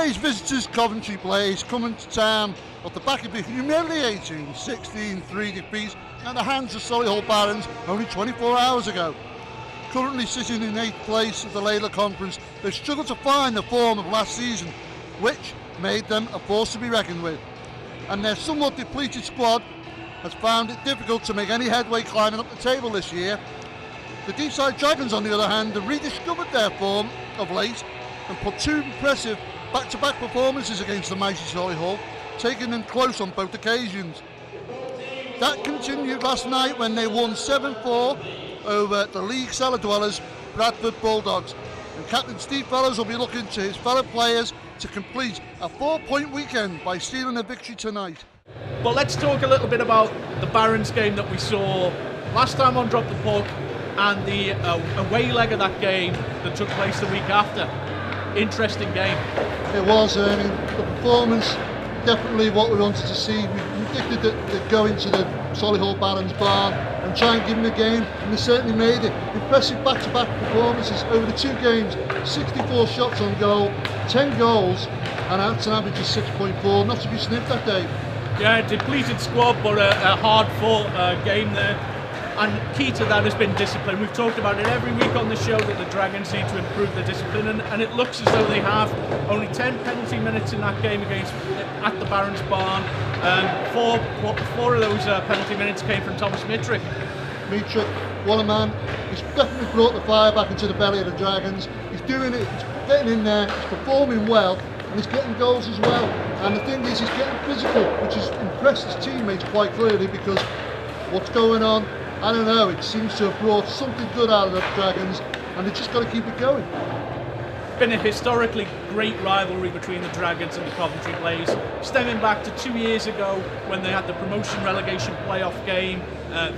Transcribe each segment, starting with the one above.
Today's visitors, Coventry Blaze, coming to town off the back of a humiliating 16-3 defeat at the hands of Solihull Barons only 24 hours ago. Currently sitting in 8th place of the Layla Conference, they struggled to find the form of last season, which made them a force to be reckoned with. And their somewhat depleted squad has found it difficult to make any headway climbing up the table this year. The Deeside Dragons, on the other hand, have rediscovered their form of late and put two impressive back-to-back performances against the mighty Solihull, taking them close on both occasions. That continued last night when they won 7-4 over the league cellar dwellers, Bradford Bulldogs. And Captain Steve Fellows will be looking to his fellow players to complete a 4-point weekend by stealing a victory tonight. But let's talk a little bit about the Barons game that we saw last time on Drop the Puck and the away leg of that game that took place the week after. Interesting game. It was. I mean, the performance, definitely what we wanted to see. We predicted that they'd go into the Solihull Barons barn and try and give them a game, and they certainly made it. Impressive back-to-back performances over the two games. 64 shots on goal, 10 goals, and that's an average of 6.4. Not to be sniffed that day. Yeah, depleted squad, but a hard-fought game there. And key to that has been discipline. We've talked about it every week on the show that the Dragons need to improve their discipline, and it looks as though they have. Only 10 penalty minutes in that game at the Barons barn. Four of those penalty minutes came from Thomas Mitrick. Mitrick, what a man. He's definitely brought the fire back into the belly of the Dragons. He's doing it, he's getting in there, he's performing well, and he's getting goals as well. And the thing is, he's getting physical, which has impressed his teammates quite clearly, because what's going on, I don't know, it seems to have brought something good out of the Dragons, and they've just got to keep it going. Been a historically great rivalry between the Dragons and the Coventry Blaze, stemming back to 2 years ago when they had the promotion relegation playoff game.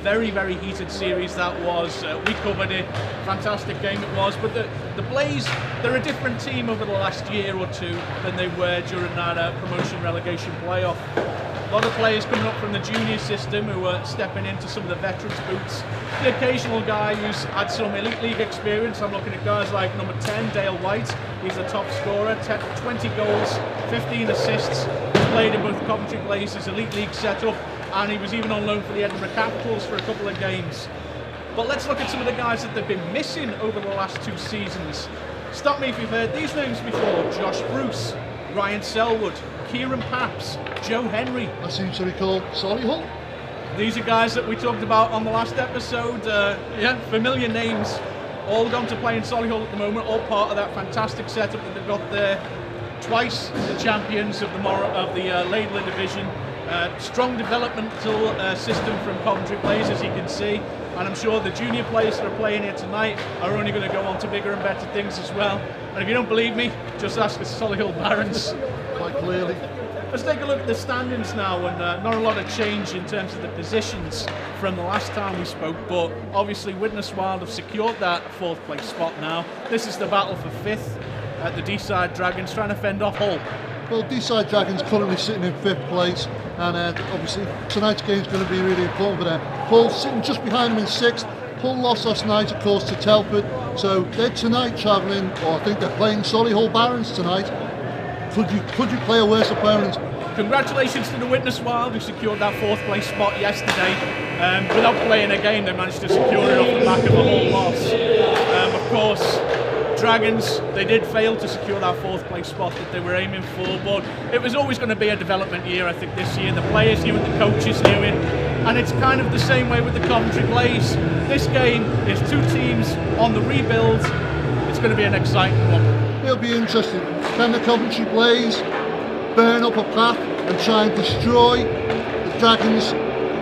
Very, very heated series that was. We covered it. Fantastic game it was. But the Blaze, they're a different team over the last year or two than they were during that promotion relegation playoff. A lot of players coming up from the junior system who are stepping into some of the veterans' boots. The occasional guy who's had some elite league experience. I'm looking at guys like number 10, Dale White. He's the top scorer, 20 goals, 15 assists. He's played in both Coventry Blaze's elite league setup, and he was even on loan for the Edinburgh Capitals for a couple of games. But let's look at some of the guys that they've been missing over the last 2 seasons. Stop me if you've heard these names before. Josh Bruce, Ryan Selwood, Kieran Paps, Joe Henry. That seems to recall Solihull. These are guys that we talked about on the last episode. Yeah, familiar names. All gone to play in Solihull at the moment, all part of that fantastic setup that they've got there. Twice the champions of the Laidler division. Strong developmental system from Coventry Blaze, as you can see. And I'm sure the junior players that are playing here tonight are only going to go on to bigger and better things as well. And if you don't believe me, just ask the Solihull Barons. Quite clearly. Let's take a look at the standings now, and not a lot of change in terms of the positions from the last time we spoke, but obviously Widnes Wild have secured that 4th place spot now. This is the battle for 5th at the Deeside Dragons, trying to fend off Hull. Well, Deeside Dragons currently sitting in 5th place, and obviously tonight's game is going to be really important for them. Hull sitting just behind them in 6th. Hull lost last night, of course, to Telford, so they're tonight travelling, or I think they're playing Solihull Barons tonight. Could you play a worse opponent? Congratulations to the Widnes Wild, who secured that 4th place spot yesterday. Without playing a game, they managed to secure it off the back of a Hull loss. Of course, Dragons, they did fail to secure that 4th place spot that they were aiming for, but it was always going to be a development year, I think, this year. The players knew it, the coaches knew it, and it's kind of the same way with the Coventry Blaze. This game is 2 teams on the rebuild. It's going to be an exciting one. It'll be interesting. Can the Coventry Blaze burn up a path and try and destroy the Dragons,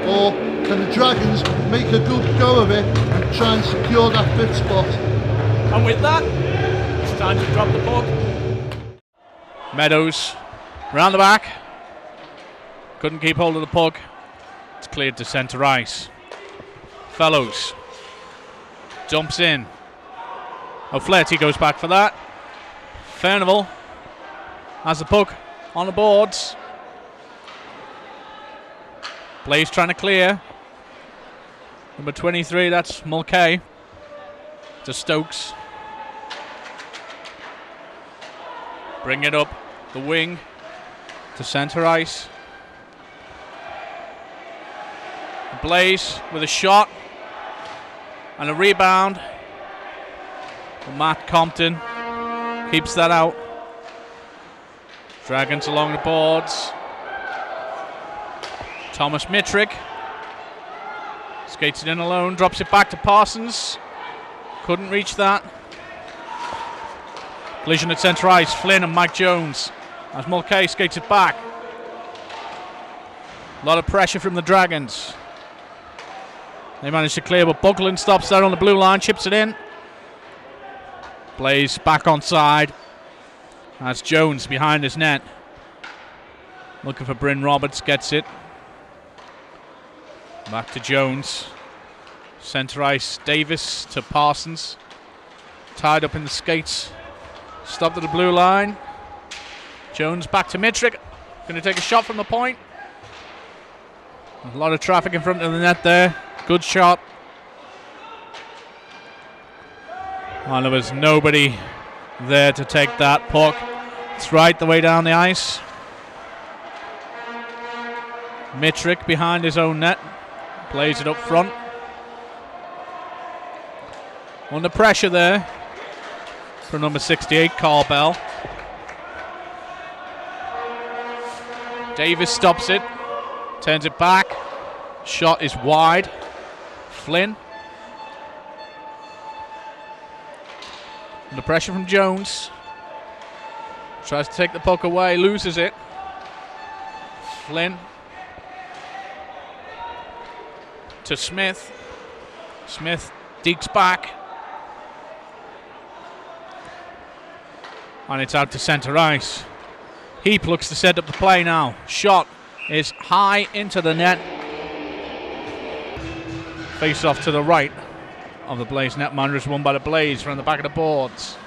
or can the Dragons make a good go of it and try and secure that 5th spot? And with that, it's time to drop the puck. Meadows round the back, couldn't keep hold of the puck. It's cleared to centre ice. Fellows jumps in. O'Flaherty goes back for that. Furnival has the puck on the boards. Blaze trying to clear. Number 23, that's Mulcahy. To Stokes. Bring it up The wing to centre ice. Blaze with a shot and a rebound. Matt Compton keeps that out. Dragons along the boards. Thomas Mitrick skates it in alone, drops it back to Parsons. Couldn't reach that. Collision at centre ice. Flynn and Mike Jones as Mulcahy skates it back. A lot of pressure from the Dragons. They manage to clear, but Buckland stops there on the blue line, chips it in. Blaze back on side. That's Jones behind his net. Looking for Bryn Roberts, gets it. Back to Jones. Centre ice, Davis to Parsons. Tied up in the skates. Stopped at the blue line. Jones back to Mitrick. Going to take a shot from the point. A lot of traffic in front of the net there. Good shot. And there was nobody there to take that puck. It's right the way down the ice. Mitrick behind his own net. Plays it up front. Under pressure there for number 68, Carl Bell. Davis stops it. Turns it back. Shot is wide. Flynn. Under pressure from Jones. Tries to take the puck away, loses it. Flynn. To Smith. Smith dekes back. And it's out to centre ice. Heap looks to set up the play now. Shot is high into the net. Face off to the right of the Blaze netminder is won by the Blaze from the back of the boards.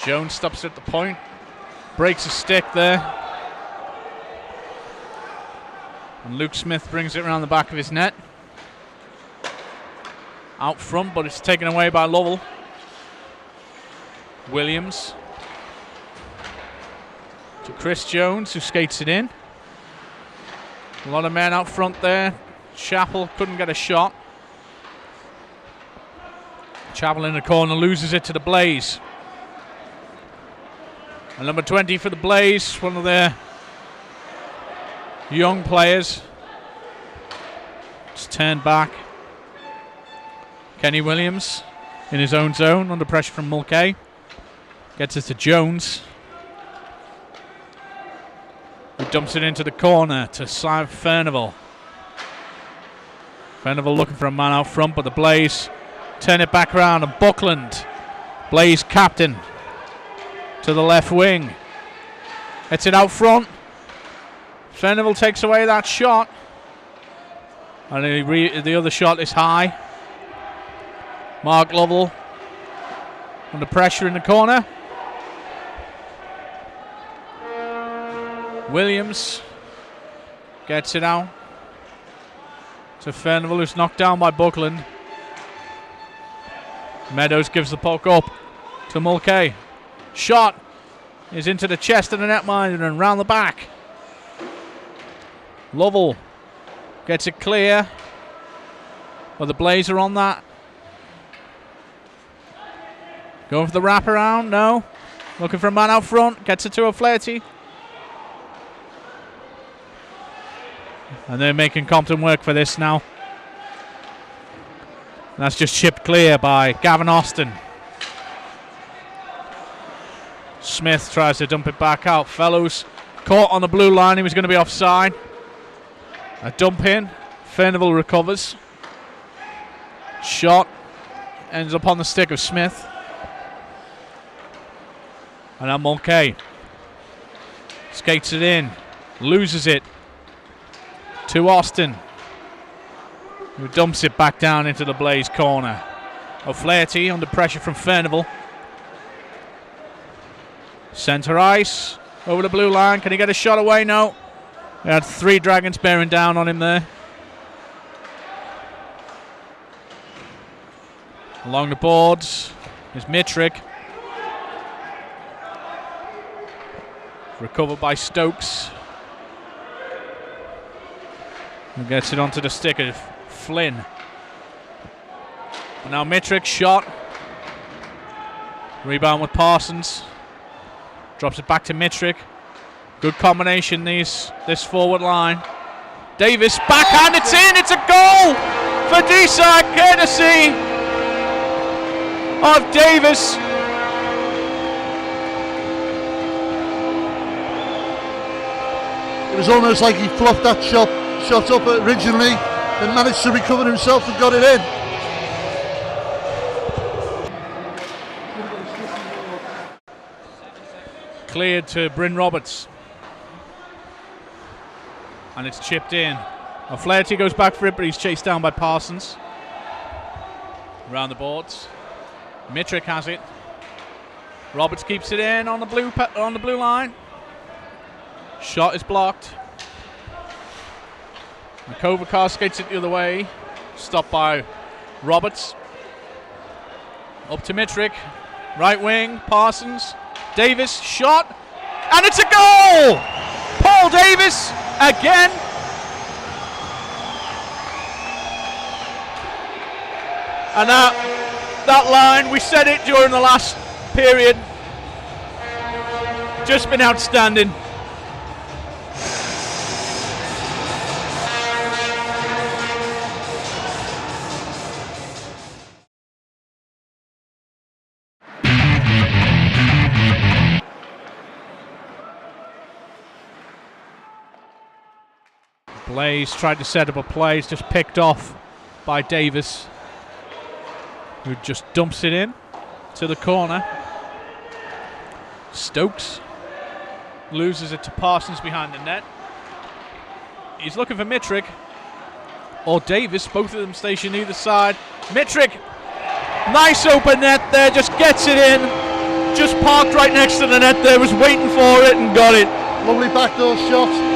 Jones stops at the point. Breaks a stick there. And Luke Smith brings it around the back of his net. Out front, but it's taken away by Lovell. Williams. To Chris Jones, who skates it in. A lot of men out front there. Chappell couldn't get a shot. Chappell in the corner loses it to the Blaze. And number 20 for the Blaze, one of their young players. Just turned back. Kenny Williams in his own zone under pressure from Mulcahy. Gets it to Jones. Who dumps it into the corner to Simon Furnival. Furnival looking for a man out front, but the Blaze turn it back around, and Buckland, Blaze captain, to the left wing. Gets it out front. Furnival takes away that shot. And the other shot is high. Mark Lovell under pressure in the corner. Williams gets it out to Furnival, who's knocked down by Buckland. Meadows gives the puck up to Mulcahy. Shot is into the chest of the netminder and round the back. Lovell gets it clear. Well, the Blaze are on that. Going for the wraparound, no. Looking for a man out front, gets it to O'Flaherty. And they're making Compton work for this now. That's just chipped clear by Gavin Austin. Smith tries to dump it back out. Fellows caught on the blue line. He was going to be offside. A dump in. Furnival recovers. Shot ends up on the stick of Smith. And now Mulcahy skates it in. Loses it to Austin, who dumps it back down into the Blaze corner. O'Flaherty under pressure from Furnival. Centre ice, over the blue line. Can he get a shot away? No. They had 3 Dragons bearing down on him there. Along the boards is Mitrick. recovered by Stokes. Who gets it onto the stick of Flynn. And now Mitrick, shot. Rebound with Parsons. Drops it back to Mitrick. Good combination, this forward line. Davis, backhand, it's in, it's a goal for Deeside, courtesy of Davis. It was almost like he fluffed that shot up originally, then managed to recover himself and got it in. Cleared to Bryn Roberts. And it's chipped in. O'Flaherty goes back for it, but he's chased down by Parsons. Around the boards. Mitrick has it. Roberts keeps it in on the blue line. Shot is blocked. And Kovacar skates it the other way. Stopped by Roberts. Up to Mitrick. Right wing, Parsons. Davis, shot. And it's a goal! Paul Davis again. And that line, we said it during the last period. Just been outstanding. Blaze tried to set up a play, it's just picked off by Davis, who just dumps it in to the corner. Stokes loses it to Parsons behind the net. He's looking for Mitrick or Davis, both of them stationed either side. Mitrick, nice open net there, just gets it in. Just parked right next to the net there, was waiting for it and got it. Lovely backdoor shot.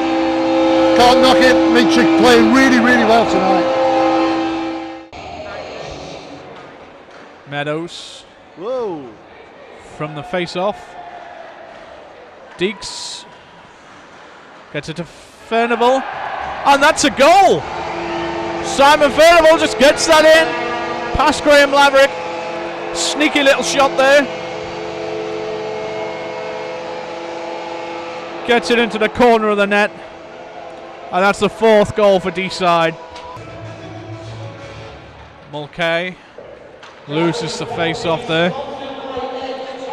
Can't knock it. Mitrick playing really, really well tonight. Meadows. Whoa. From the face-off. Deeks gets it to Furnival. And that's a goal! Simon Furnival just gets that in. Past Graham Laverick. Sneaky little shot there. Gets it into the corner of the net. And that's the fourth goal for Deeside. Mulcahy loses the face-off there.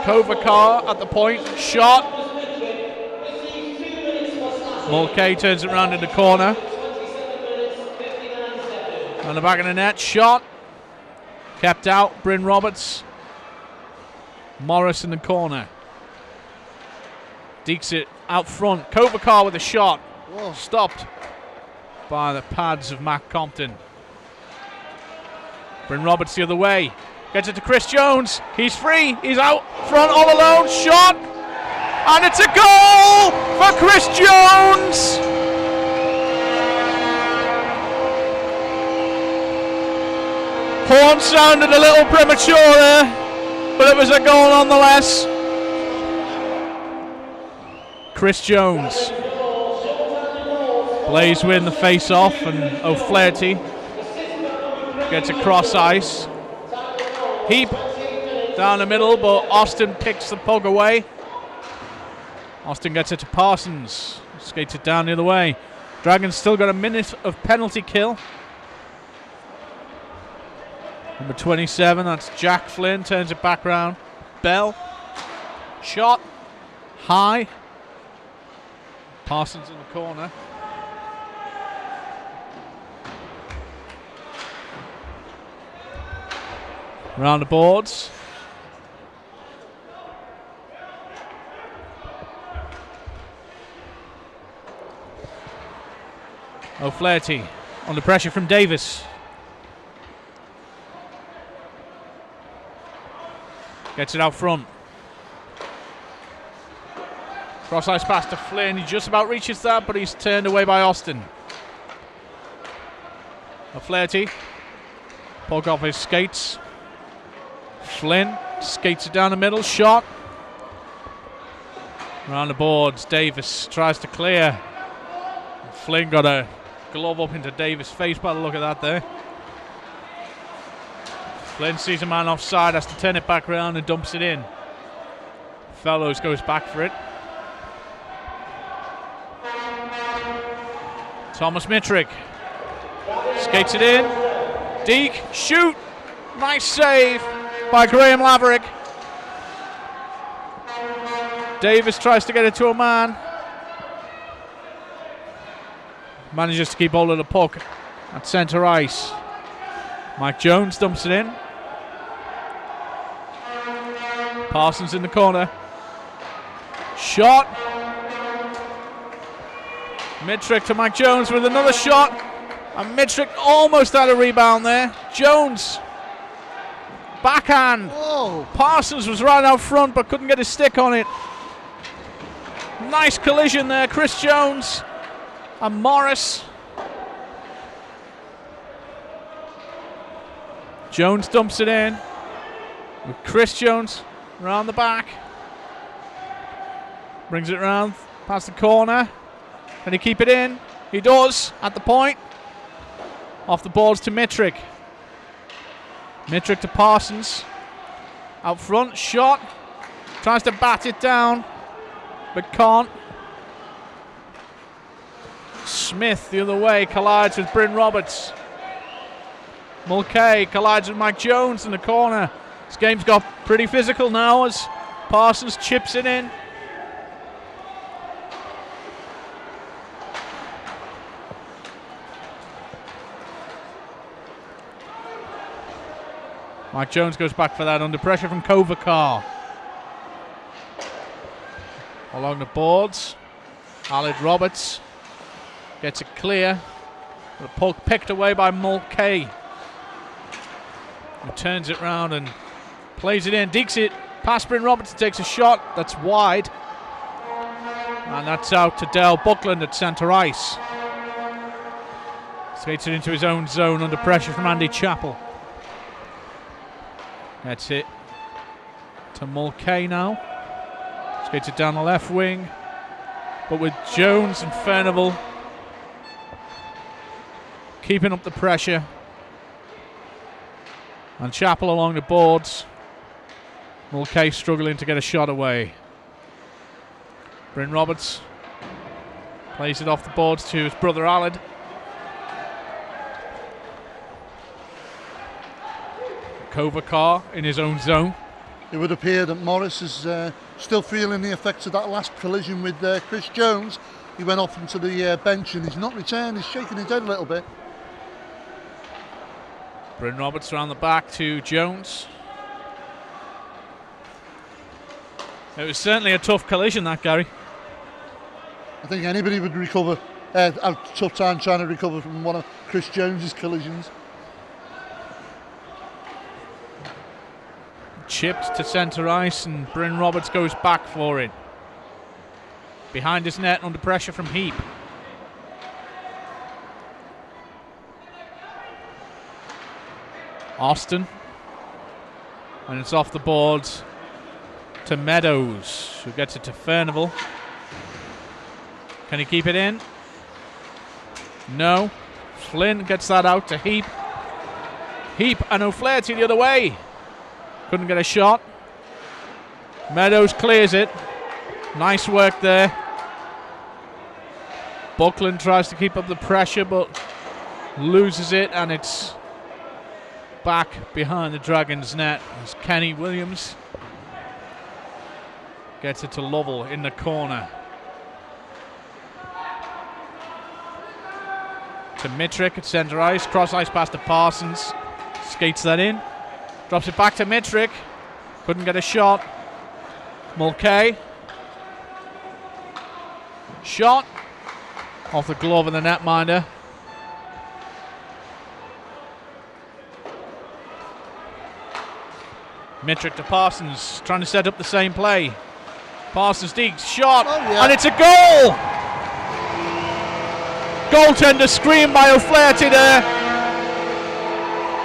Kovacar at the point, shot. Mulcahy turns it round in the corner. On the back of the net, shot. Kept out, Bryn Roberts. Morris in the corner. Deeks it out front. Kovacar with a shot. Whoa. Stopped by the pads of Matt Compton. Bryn Roberts the other way. Gets it to Chris Jones. He's free. He's out front all alone. Shot. And it's a goal for Chris Jones. Horn sounded a little premature there, but it was a goal nonetheless. Chris Jones. Blaze win the face-off, and O'Flaherty gets across ice. Heap down the middle, but Austin picks the puck away. Austin gets it to Parsons. Skates it down the other way. Dragons still got a minute of penalty kill. Number 27, that's Jack Flynn, turns it back round. Bell. Shot. High. Parsons in the corner. Around the boards. O'Flaherty under pressure from Davis. Gets it out front. Cross ice pass to Flynn. He just about reaches that, but he's turned away by Austin. O'Flaherty. Puck off his skates. Flynn skates it down the middle. Shot. Around the boards, Davis tries to clear. Flynn got a glove up into Davis' face by the look of that there. Flynn sees a man offside, has to turn it back around and dumps it in. Fellows goes back for it. Thomas Mitrick skates it in. Deke, shoot! Nice save by Graham Laverick. Davis tries to get it to a man. Manages to keep hold of the puck at centre ice. Mike Jones dumps it in. Parsons in the corner. Shot. Mitrick to Mike Jones with another shot. And Mitrick almost had a rebound there. Jones. Backhand. Whoa. Parsons was right out front but couldn't get his stick on it. Nice collision there. Chris Jones and Morris. Jones dumps it in with Chris Jones around the back. Brings it around past the corner. Can he keep it in? He does at the point. Off the boards to Mitrick. Mitrick to Parsons. Out front, shot. Tries to bat it down, but can't. Smith the other way collides with Bryn Roberts. Mulcahy collides with Mike Jones in the corner. This game's got pretty physical now as Parsons chips it in. Mike Jones goes back for that under pressure from Kovacar. Along the boards, Aled Roberts gets it clear. The puck picked away by Mulcahy, who turns it round and plays it in. Deeks it past Bryn Roberts, takes a shot that's wide. And that's out to Dale Buckland at centre ice. Skates it into his own zone under pressure from Andy Chappell. That's it to Mulcahy now. Skates it down the left wing. But with Jones and Furnival keeping up the pressure. And Chappell along the boards. Mulcahy struggling to get a shot away. Bryn Roberts plays it off the boards to his brother Aled. Kovacar in his own zone. It would appear that Morris is still feeling the effects of that last collision with Chris Jones. He went off into the bench and he's not returned. He's shaking his head a little bit. Bryn Roberts around the back to Jones. It was certainly a tough collision, that, Gary. I think anybody would recover, have a tough time trying to recover from one of Chris Jones's collisions. Chipped to centre ice and Bryn Roberts goes back for it. Behind his net under pressure from Heap. Austin. And it's off the boards to Meadows, who gets it to Furnival. Can he keep it in? No. Flynn gets that out to Heap. Heap and O'Flaherty the other way. Couldn't get a shot. Meadows clears it. Nice work there. Buckland tries to keep up the pressure but loses it, and it's back behind the Dragons net as Kenny Williams gets it to Lovell in the corner. To Mitrick at centre ice. Cross ice pass to Parsons. Skates that in. Drops it back to Mitrick. Couldn't get a shot. Mulcahy. Shot. Off the glove of the netminder. Mitrick to Parsons. Trying to set up the same play. Parsons digs. Shot. Oh, yeah. And it's a goal! Goaltender scream by O'Flaherty there.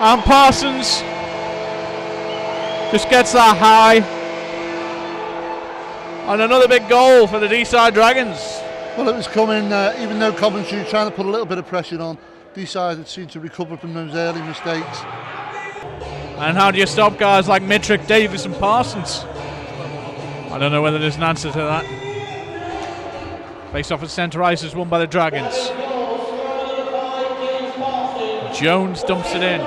And Parsons just gets that high. And another big goal for the Deeside Dragons. Well, it was coming, even though Coventry were trying to put a little bit of pressure on, Deeside had seemed to recover from those early mistakes. And how do you stop guys like Mitrick, Davis and Parsons? I don't know whether there's an answer to that. Face off at centre ice is won by the Dragons. Jones dumps it in.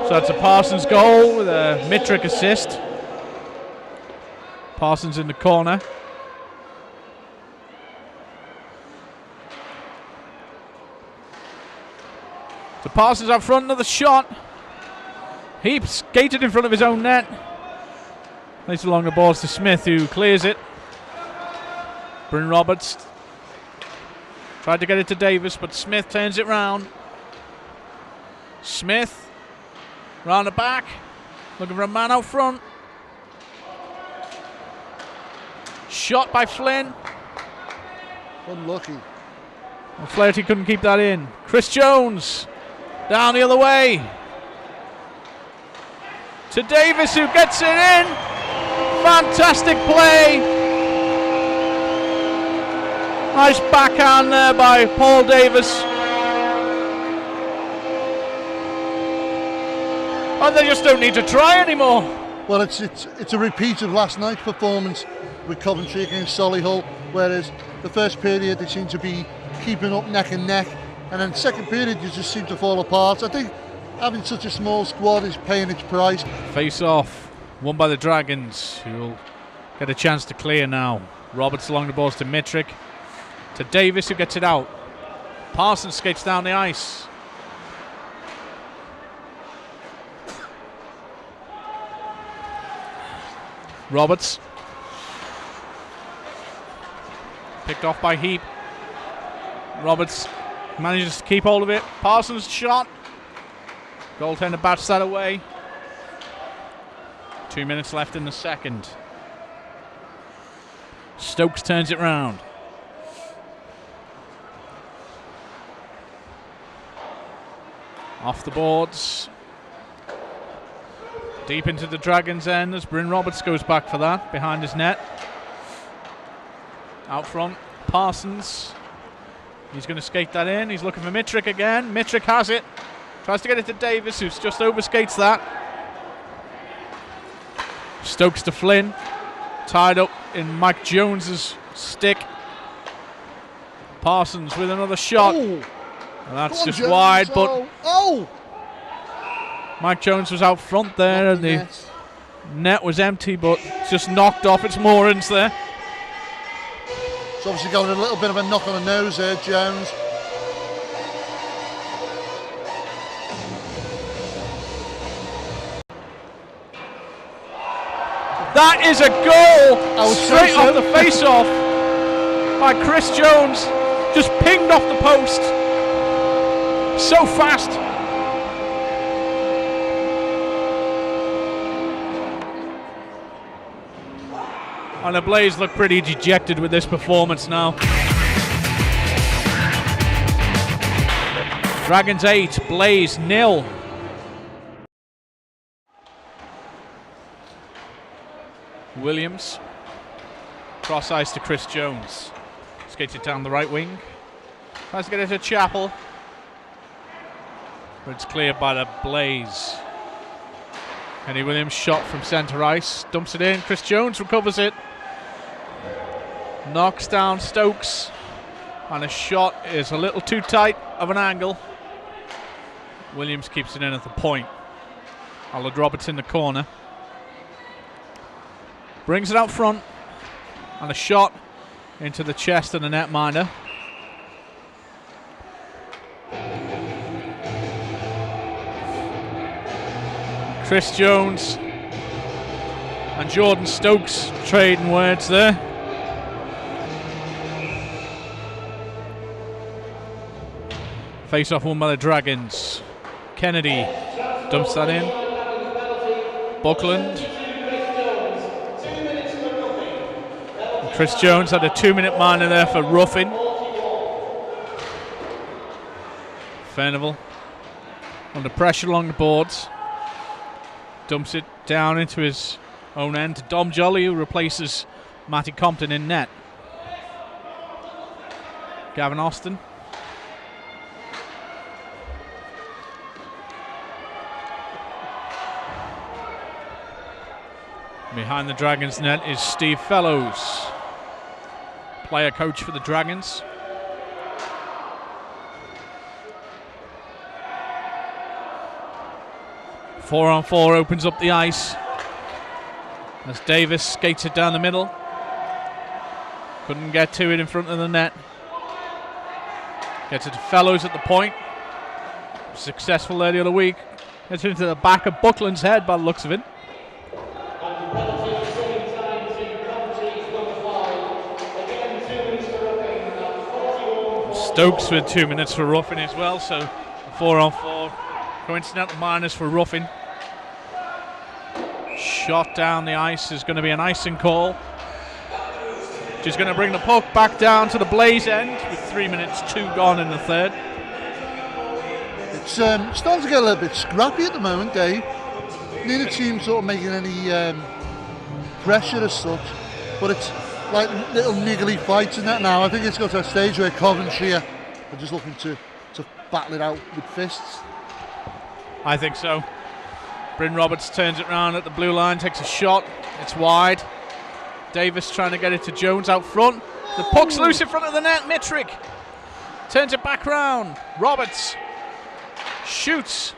So that's a Parsons goal with a Mitrick assist. Parsons in the corner. So Parsons out front, another shot. He skated in front of his own net. Plays along the balls to Smith, who clears it. Bryn Roberts tried to get it to Davis, but Smith turns it round. Smith round the back, looking for a man out front. Shot by Flynn. Unlucky. And Flaherty couldn't keep that in. Chris Jones down the other way to Davis, who gets it in. Fantastic play. Nice backhand there by Paul Davis. And they just don't need to try anymore. Well, it's a repeat of last night's performance with Coventry against Solihull, whereas the first period they seem to be keeping up neck and neck, and then second period you just seem to fall apart. I think having such a small squad is paying its price. Face off, won by the Dragons, who will get a chance to clear now. Roberts along the balls to Mitrick, to Davis, who gets it out. Parsons skates down the ice. Roberts picked off by Heap. Roberts manages to keep hold of it. Parsons shot. Goaltender bats that away. 2 minutes left in the second. Stokes turns it round. Off the boards. Deep into the Dragons' end as Bryn Roberts goes back for that, behind his net. Out front, Parsons. He's going to skate that in. He's looking for Mitrick again. Mitrick has it. Tries to get it to Davis, who just overskates that. Stokes to Flynn. Tied up in Mike Jones's stick. Parsons with another shot. Oh. And that's On, just Jones. wide, but oh. Mike Jones was out front there, and the net was empty, but just knocked off its moorings there. It's obviously got a little bit of a knock on the nose there, Jones. That is a goal straight off the face-off by Chris Jones. Just pinged off the post. So fast. And the Blaze look pretty dejected with this performance now. Dragons 8, Blaze 0. Williams. Cross ice to Chris Jones. Skates it down the right wing. Tries to get it to Chappell. But it's cleared by the Blaze. Kenny Williams shot from centre ice. Dumps it in. Chris Jones recovers it. Knocks down Stokes. And a shot is a little too tight of an angle. Williams keeps it in at the point. Allard Roberts in the corner. Brings it out front. And a shot into the chest of the netminder. Chris Jones and Jordan Stokes trading words there. Face off won by the Dragons. Kennedy dumps that in. Buckland. And Chris Jones had a 2-minute minor there for roughing. Furnival under pressure along the boards. Dumps it down into his own end to Dom Jolly, who replaces Matty Compton in net. Gavin Austin. Behind the Dragons net is Steve Fellows, player coach for the Dragons. Four on four opens up the ice as Davis skates it down the middle. Couldn't get to it in front of the net. Gets it to Fellows at the point. Successful there the other week. Gets it into the back of Buckland's head by the looks of it. Stokes with 2 minutes for roughing as well, so 4 on 4. Coincidental minus for roughing. Shot down the ice is going to be an icing call. Just going to bring the puck back down to the Blaze end with 3 minutes 2 gone in the third. It's starting to get a little bit scrappy at the moment, Dave. Neither team sort of making any pressure as such, but it's like little niggly fights in that now. I think it's got to a stage where Coventry are just looking to battle it out with fists. I think so. Bryn Roberts turns it round at the blue line, takes a shot. It's wide. Davis trying to get it to Jones out front. The puck's loose in front of the net. Mitrick turns it back round. Roberts shoots.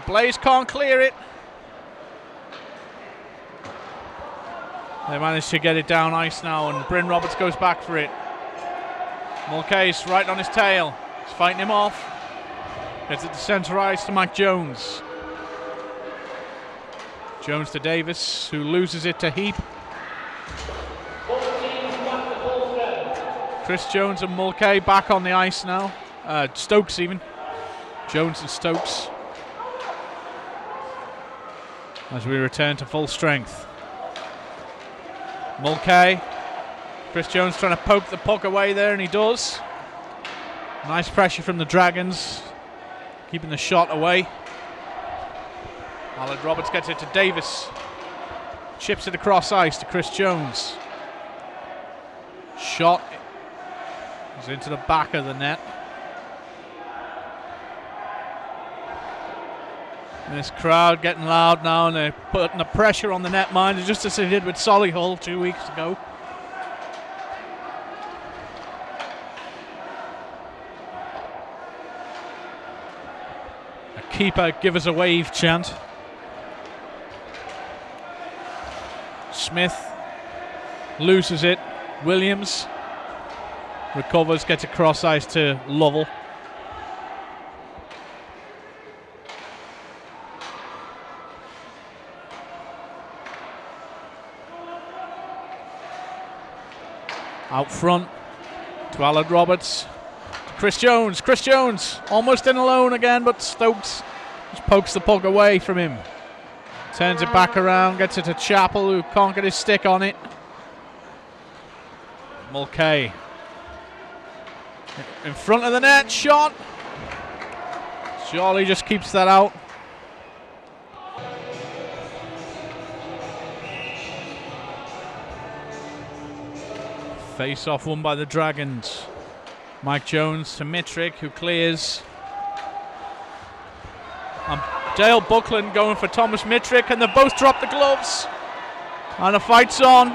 Blaze can't clear it. They manage to get it down ice now, and Bryn Roberts goes back for it. Mulcahy's right on his tail. He's fighting him off. Gets it to centre ice to Mike Jones. Jones to Davis, who loses it to Heap. Chris Jones and Mulcahy back on the ice now. Stokes even. Jones and Stokes. As we return to full strength. Mulcahy. Chris Jones trying to poke the puck away there, and he does. Nice pressure from the Dragons, keeping the shot away. Aled Roberts gets it to Davis. Chips it across ice to Chris Jones. Shot is into the back of the net. And this crowd getting loud now, and they're putting the pressure on the netminder, just as they did with Solihull 2 weeks ago. A keeper, give us a wave chant. Smith loses it. Williams recovers, gets across ice to Lovell. Out front to Aled Roberts. To Chris Jones. Chris Jones almost in alone again, but Stokes just pokes the puck away from him. Turns it back around, gets it to Chappell, who can't get his stick on it. Mulcahy in front of the net, shot. Jolly just keeps that out. Face off won by the Dragons. Mike Jones to Mitrick, who clears. Dale Buckland going for Thomas Mitrick, and they both drop the gloves. And the fight's on.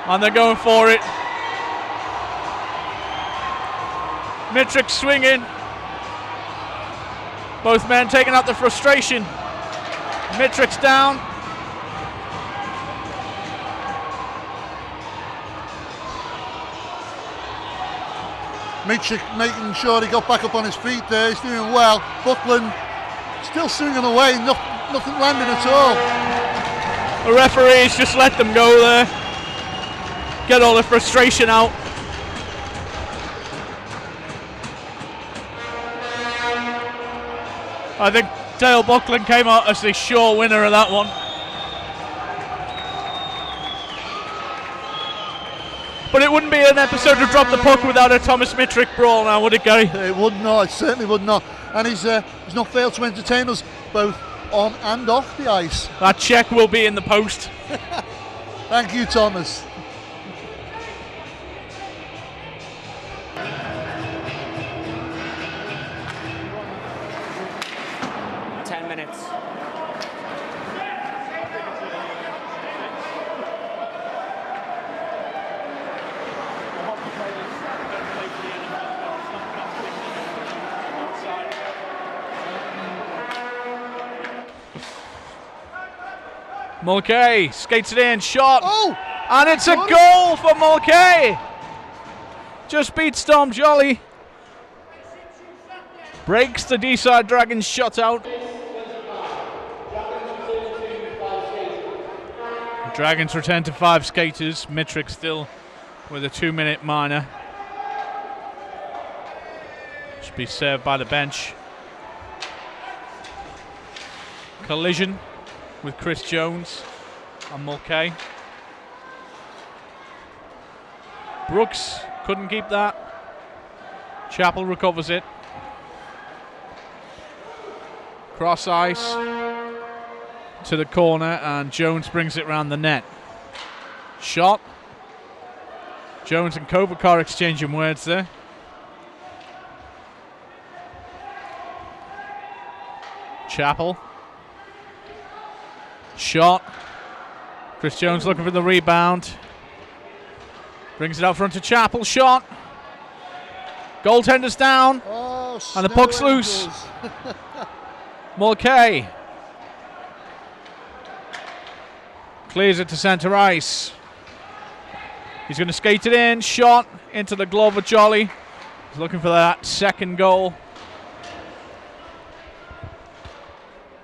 And they're going for it. Mitrick swinging. Both men taking out the frustration. Mitrick's down. Mitrick making sure he got back up on his feet there. He's doing well. Buckland still swinging away. Nothing landing at all. The referees just let them go there. Get all the frustration out. I think Dale Buckland came out as the sure winner of that one. But it wouldn't be an episode of Drop the Puck without a Thomas Mittrick brawl now, would it, Gary? It would not, it certainly would not. And he's not failed to entertain us both on and off the ice. That check will be in the post. Thank you, Thomas. Mulcahy skates it in, shot, Oh! And it's a goal for Mulcahy. Just beats Dom Jolly. Breaks the Deeside Dragons shutout. Dragons return to 5 skaters. Mittrick still with a 2-minute minor. Should be served by the bench. Collision with Chris Jones and Mulcahy. Brooks couldn't keep that. Chappell recovers it. Cross ice to the corner, and Jones brings it round the net. Shot. Jones and Kovacar exchanging words there. Chappell. Shot. Chris Jones looking for the rebound. Brings it out front to Chappell. Shot. Goaltender's down. Oh, and the puck's loose. Mulcahy clears it to centre ice. He's going to skate it in. Shot into the glove of Jolly. He's looking for that second goal.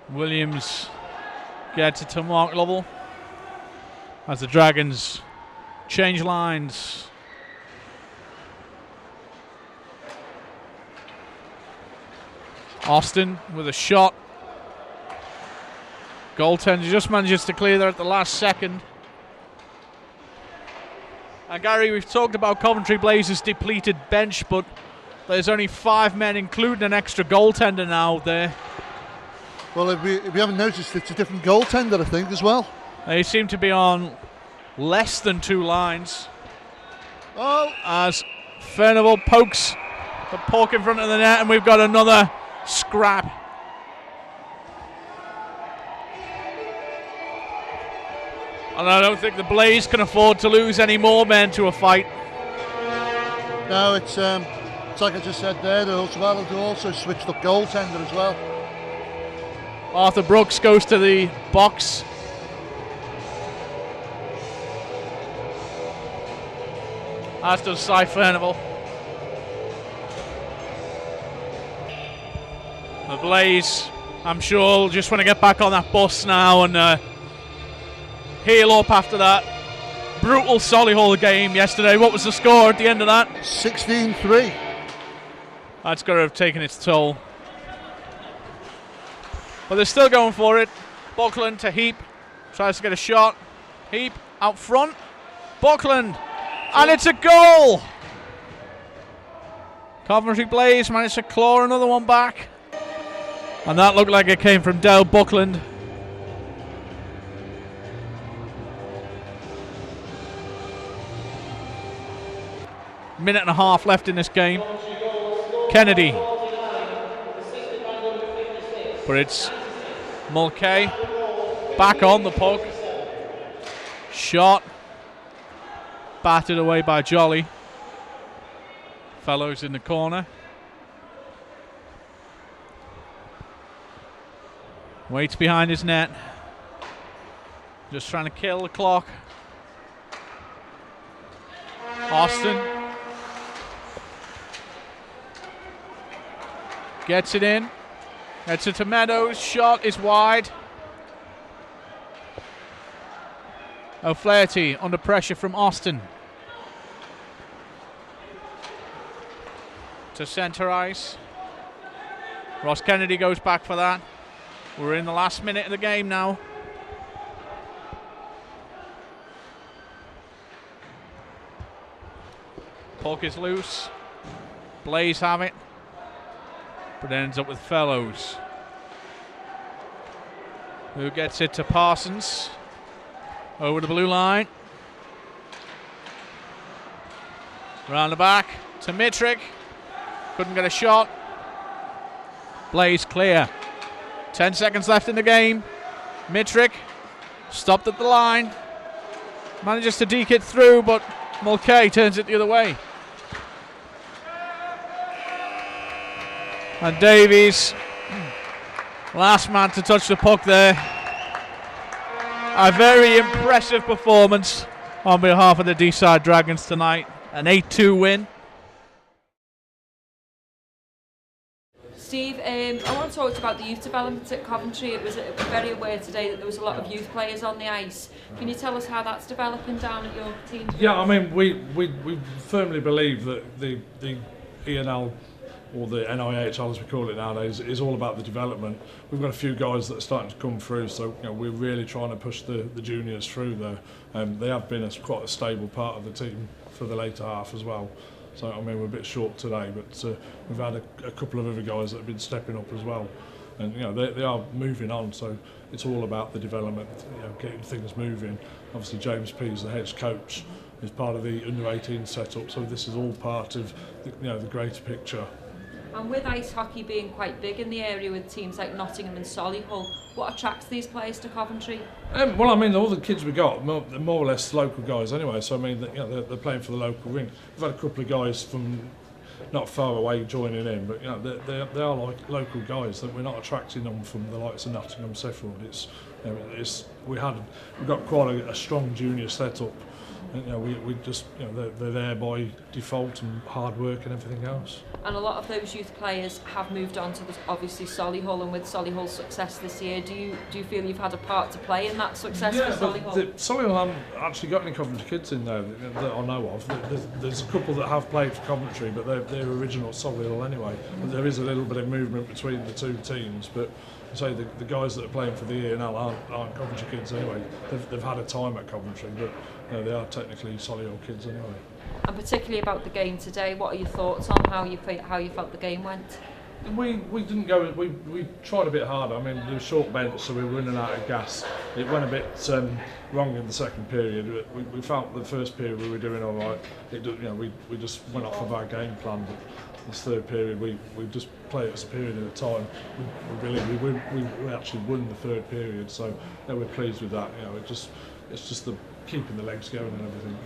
Williams gets it to Mark Lovell as the Dragons change lines. Austin with a shot. Goaltender just manages to clear there at the last second. And Gary, we've talked about Coventry Blaze's depleted bench, but there's only 5 men, including an extra goaltender now there. Well, if we haven't noticed, it's a different goaltender, I think, as well. They seem to be on less than 2 lines. Oh! As Furnival pokes the puck in front of the net, and we've got another scrap. And I don't think the Blaze can afford to lose any more men to a fight. No, it's like I just said there, they also switched up goaltender as well. Arthur Brooks goes to the box. As does Cy Furnival. The Blaze, I'm sure, just want to get back on that bus now and heal up after that brutal Solihull game yesterday. What was the score at the end of that? 16-3. That's got to have taken its toll. But they're still going for it. Buckland to Heap. Tries to get a shot. Heap out front. Buckland. And it's a goal! Coventry Blaze managed to claw another one back. And that looked like it came from Dale Buckland. Minute and a half left in this game. Kennedy. But it's Mulcahy back on the puck. Shot. Batted away by Jolly. Fellows in the corner. Waits behind his net. Just trying to kill the clock. Austin. Gets it in. Gets it to Meadows. Shot is wide. O'Flaherty under pressure from Austin. To centre ice. Ross Kennedy goes back for that. We're in the last minute of the game now. Puck is loose. Blaze have it, but ends up with Fellows, who gets it to Parsons. Over the blue line. Round the back to Mitrick. Couldn't get a shot. Blaze clear. 10 seconds left in the game. Mitrick stopped at the line. Manages to deke it through, but Mulcahy turns it the other way. And Davies, last man to touch the puck there. A very impressive performance on behalf of the Deeside Dragons tonight. An 8-2 win. Steve, I want to talk about the youth development at Coventry. It was very aware today that there was a lot of youth players on the ice. Can you tell us how that's developing down at your team? Yeah, I mean, we firmly believe that the ENL, or the NIHL as we call it nowadays, is all about the development. We've got a few guys that are starting to come through, so we're really trying to push the juniors through there. They have been quite a stable part of the team for the later half as well. So I mean, we're a bit short today, but we've had a couple of other guys that have been stepping up as well, and they are moving on. So it's all about the development, getting things moving. Obviously, James Pease, the head coach, is part of the under-18 setup. So this is all part of the greater picture. And with ice hockey being quite big in the area with teams like Nottingham and Solihull, what attracts these players to Coventry? Well, I mean, all the kids we got, they're more or less local guys anyway. So I mean, they're playing for the local rink. We've had a couple of guys from not far away joining in, but they are like local guys. That we're not attracting them from the likes of Nottingham, Sheffield. We've got quite a strong junior setup. We just they're there by default and hard work and everything else. And a lot of those youth players have moved on to obviously Solihull, and with Solihull's success this year, do you feel you've had a part to play in that success for Solihull? Solihull haven't actually got any Coventry kids in there that I know of. There's a couple that have played for Coventry, but they're original Solihull anyway. But there is a little bit of movement between the two teams. But so the guys that are playing for the ENL aren't Coventry kids anyway. They've had a time at Coventry, but they are technically Solihull kids anyway. And particularly about the game today, what are your thoughts on how you felt the game went? We didn't go. We tried a bit harder. I mean, there was short bench, so we were running out of gas. It went a bit wrong in the second period. We felt the first period we were doing all right. We just went off of our game plan. But this third period, we just played it as a period at a time. We actually won the third period, so we're pleased with that. It's just the keeping the legs going and everything.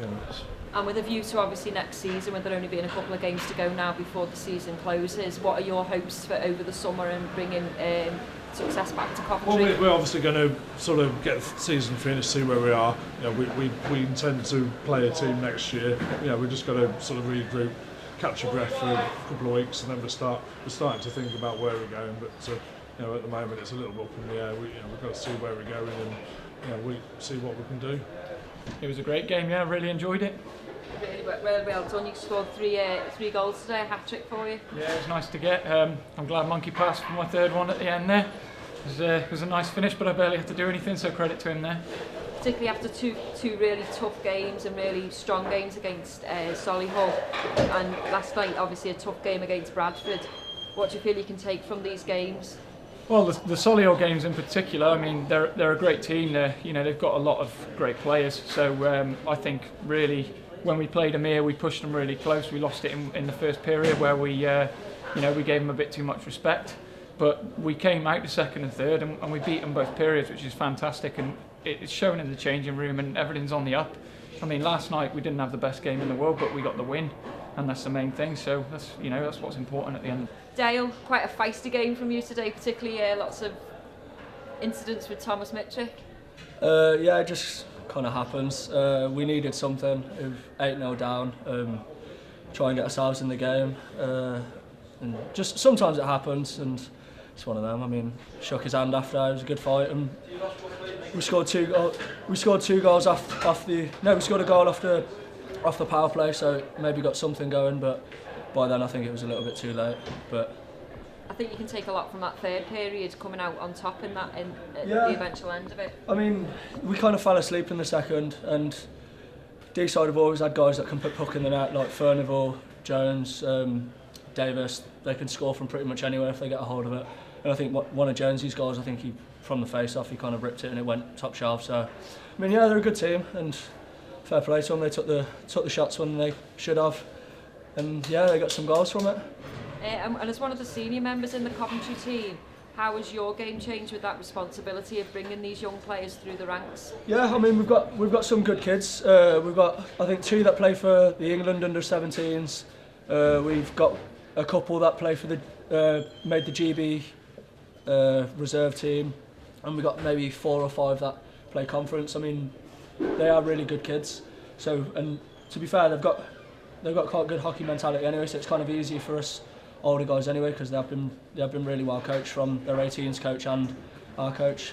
And with a view to obviously next season, with there only being a couple of games to go now before the season closes, what are your hopes for over the summer and bringing success back to Coventry? Well, we're obviously going to sort of get the season finished, see where we are. We intend to play a team next year. We've just got to sort of regroup, catch a breath for a couple of weeks, and then we're starting to think about where we're going. But at the moment it's a little up in the air. We've got to see where we're going and we see what we can do. It was a great game, yeah, I really enjoyed it. Really well done. You scored three goals today, a hat-trick for you. Yeah, it was nice to get. I'm glad Monkey passed for my third one at the end there. It was a nice finish, but I barely had to do anything, so credit to him there. Particularly after two really tough games and really strong games against Solihull, and last night obviously a tough game against Bradford. What do you feel you can take from these games? Well, the Solihull games in particular, I mean, they're a great team. They've got a lot of great players. So I think really when we played them here, we pushed them really close. We lost it in the first period where we gave them a bit too much respect. But we came out the second and third, and we beat them both periods, which is fantastic. And it's shown in the changing room, and everything's on the up. I mean, last night we didn't have the best game in the world, but we got the win, and that's the main thing. So that's what's important at the end. Dale, quite a feisty game from you today, particularly lots of incidents with Thomas Mitrick. Yeah, it just kind of happens. We needed something. 8-0 down. Try and get ourselves in the game. And just sometimes it happens, and it's one of them. I mean, shook his hand after. It was a good fight, and we scored two goals. We scored a goal off the power play. So maybe got something going, but by then I think it was a little bit too late. But I think you can take a lot from that third period, coming out on top at the eventual end of it. I mean, we kind of fell asleep in the second, and Deeside have always had guys that can put puck in the net, like Furnival, Jones, Davis. They can score from pretty much anywhere if they get a hold of it. And I think one of Jonesy's goals, I think he, from the face-off, he kind of ripped it and it went top shelf. So, I mean, yeah, they're a good team, and fair play to them. They took the shots when they should have, and yeah, they got some goals from it. And as one of the senior members in the Coventry team, how has your game changed with that responsibility of bringing these young players through the ranks? Yeah, I mean, we've got some good kids. We've got, I think, 2 that play for the England under-17s. We've got a couple that play for made the GB reserve team, and we've got maybe 4 or 5 that play conference. I mean, they are really good kids. So, and to be fair, they've got quite good hockey mentality anyway. So it's kind of easy for us older guys anyway, because they've been really well coached from their 18s coach and our coach.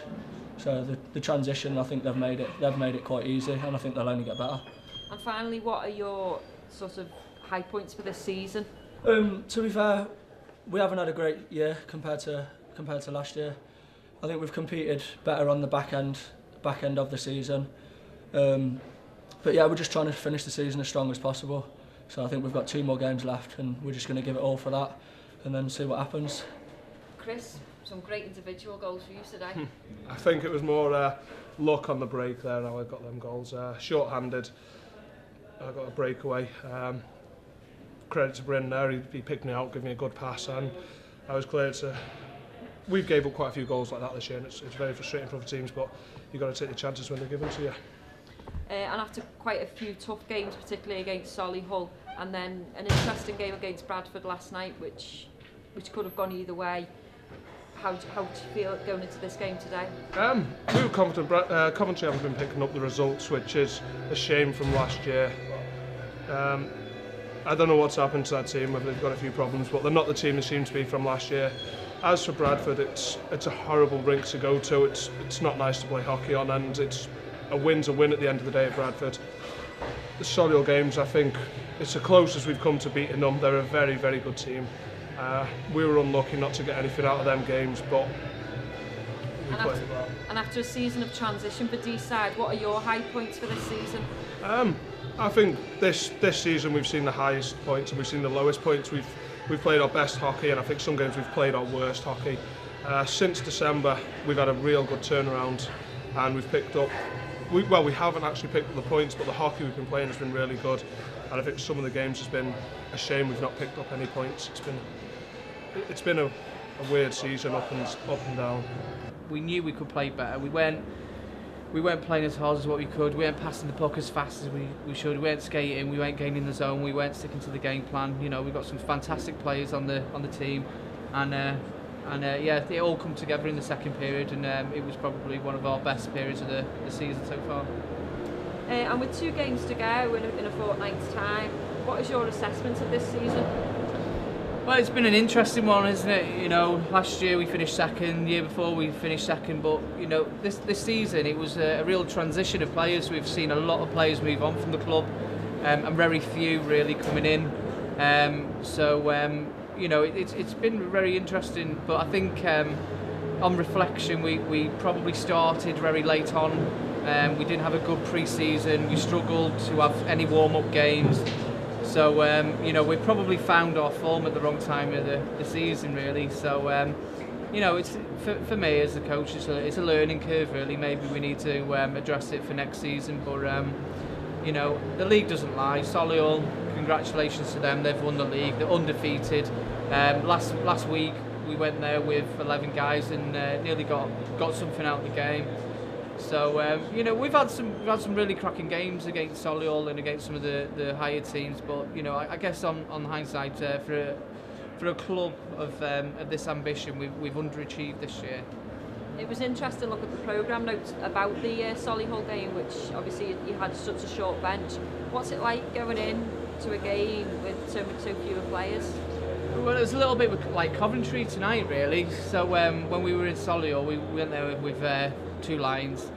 So the transition, I think they've made it quite easy, and I think they'll only get better. And finally, what are your sort of high points for this season? To be fair, we haven't had a great year compared to last year. I think we've competed better on the back end of the season. But yeah, we're just trying to finish the season as strong as possible. So I think we've got 2 more games left, and we're just going to give it all for that, and then see what happens. Chris, some great individual goals for you today. I think it was more luck on the break there. How I got them goals. Short-handed, I got a breakaway. Credit to Bryn there. He picked me out, gave me a good pass, and I was clear to. We've gave up quite a few goals like that this year, and it's very frustrating for other teams. But you've got to take the chances when they're given to you. And after quite a few tough games, particularly against Solihull, and then an interesting game against Bradford last night, which could have gone either way. How do you feel going into this game today? We were confident. Coventry haven't been picking up the results, which is a shame from last year. I don't know what's happened to that team, whether they've got a few problems, but they're not the team they seem to be from last year. As for Bradford, it's a horrible rink to go to. It's not nice to play hockey on, and a win's a win at the end of the day at Bradford. The Solihull games, I think, it's the closest we've come to beating them. They're a very, very good team. We were unlucky not to get anything out of them games, but we played well. And after a season of transition for Deeside, what are your high points for this season? I think this season we've seen the highest points and we've seen the lowest points. We've played our best hockey, and I think some games we've played our worst hockey. Since December, we've had a real good turnaround, and we've picked up. We haven't actually picked up the points, but the hockey we've been playing has been really good, and I think some of the games has been a shame we've not picked up any points. It's been a weird season, up and down. We knew we could play better. We weren't playing as hard as what we could. We weren't passing the puck as fast as we should. We weren't skating. We weren't gaining the zone. We weren't sticking to the game plan. You know, we've got some fantastic players on the team, and yeah, they all come together in the second period, and it was probably one of our best periods of the season so far. And with 2 games to go in a fortnight's time, what is your assessment of this season? Well, it's been an interesting one, isn't it? You know, last year we finished second, the year before we finished second, but you know, this season it was a real transition of players. We've seen a lot of players move on from the club, and very few really coming in. You know, it's been very interesting, but I think on reflection we probably started very late on. We didn't have a good pre-season. We struggled to have any warm-up games. So, you know, we probably found our form at the wrong time of the season, really. So, you know, it's for me as a coach, it's a learning curve, really. Maybe we need to address it for next season. But, you know, the league doesn't lie. Solihull, congratulations to them. They've won the league. They're undefeated. Last week we went there with 11 guys and nearly got something out of the game. So you know, we've had some really cracking games against Solihull and against some of the higher teams. But you know, I guess on hindsight, for a club of this ambition, we've underachieved this year. It was interesting to look at the programme notes about the Solihull game, which obviously you had such a short bench. What's it like going in to a game with so fewer players? Well, it was a little bit like Coventry tonight, really. So when we were in Solihull, we went there with 2 lines,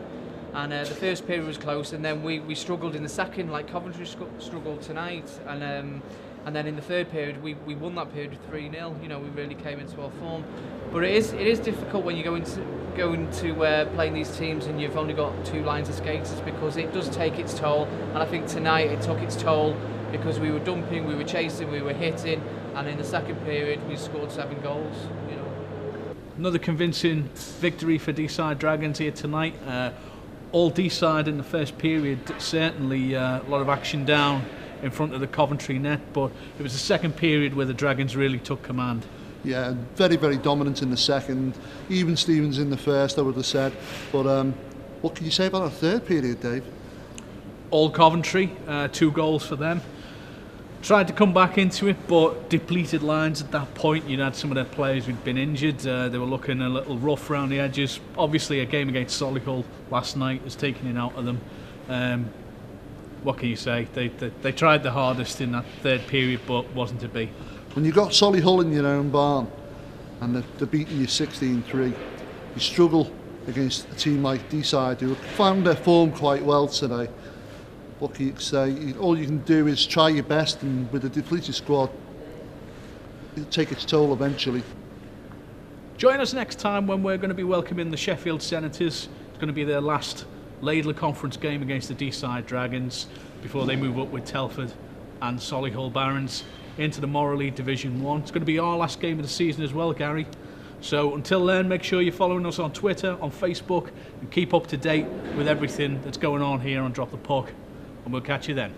and the first period was close, and then we struggled in the second, like Coventry struggled tonight, and And then in the third period, we won that period 3-0. You know, we really came into our form. But it is difficult when you go into playing these teams and you've only got 2 lines of skaters, because it does take its toll. And I think tonight it took its toll because we were dumping, we were chasing, we were hitting, and in the second period we scored 7 goals. You know. Another convincing victory for Deeside Dragons here tonight. All Deeside in the first period, certainly a lot of action down in front of the Coventry net, but it was the second period where the Dragons really took command. Yeah, very, very dominant in the second. Even Stevens in the first, I would have said. But what can you say about the third period, Dave? All Coventry, 2 goals for them. Tried to come back into it, but depleted lines at that point. You'd had some of their players who'd been injured. They were looking a little rough around the edges. Obviously, a game against Solihull last night has taken it out of them. What can you say? They tried the hardest in that third period, but wasn't to be. When you've got Solihull in your own barn and they're beating you 16-3, you struggle against a team like Deeside, who found their form quite well today. What can you say? All you can do is try your best, and with a depleted squad, it'll take its toll eventually. Join us next time when we're going to be welcoming the Sheffield Senators. It's going to be their last Laidler Conference game against the Deeside Dragons before they move up with Telford and Solihull Barons into the Moral League Division 1. It's going to be our last game of the season as well, Gary. So until then, make sure you're following us on Twitter, on Facebook, and keep up to date with everything that's going on here on Drop the Puck. And we'll catch you then.